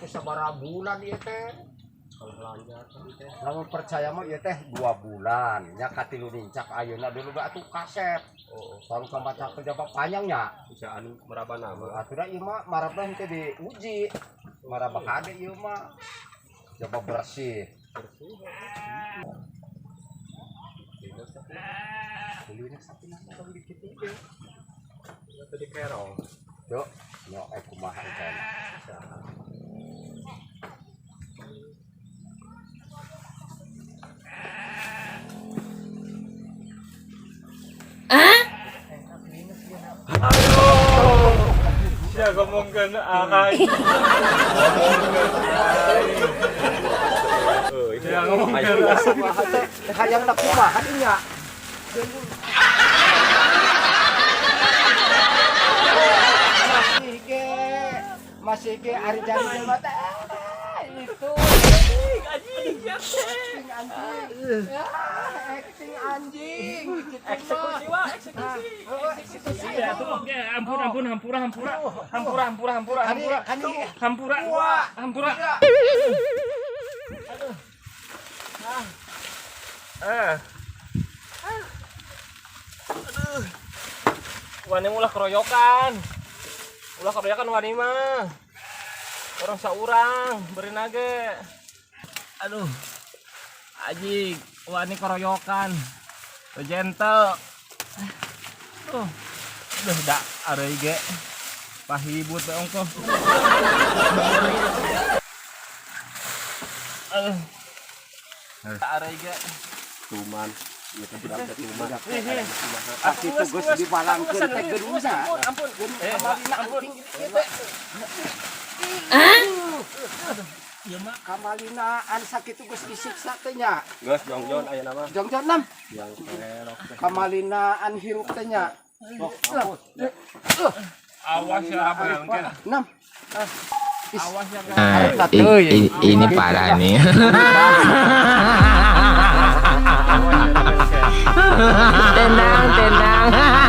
teh sabaraha bulan ieu teh. Kalau lancar teh. Lamun percaya mah ieu teh 2 bulan. Nya katilu nincak ayeuna dulu gak atuh kaset. Oh, Baru kamaca pejabat panjangnya. bisa anu merabana mah. Aturan ieu mah marabna henteu diuji. Marabah hade ieu mah. Coba bersih. Kulina sapi nang tong dikit ieu. Tadi kerong. Yo, yo kumaha cenah. Ya ngomongkeun akai. Oh, itu yang ngomongkeun. Hayang nak kumaha nya. Masih ke ari jari mata itu acting anjing Eksekusi wah, eksekusi. Ya tuh, hampura. Wani ulah keroyokan. Wani mah. Orang saurang beri nage. Aduh. Ajik, wani keroyokan. Gentle. Duh dak arei ge. Pahibut teh ongko. Tak arei ge. cuman ieu teh budak cuman aki tuh geus dipalangkeun teh gerusa Ampun. Ampun. Ieu mah kamalina an sakitu geus disiksa teh nya geus jongjon aya nama jongjon nam yang kerok teh. kamalina an hirup teh nya Awas ya apa yang mungkin. nam Awas ya. Ini parah nih. Tenang.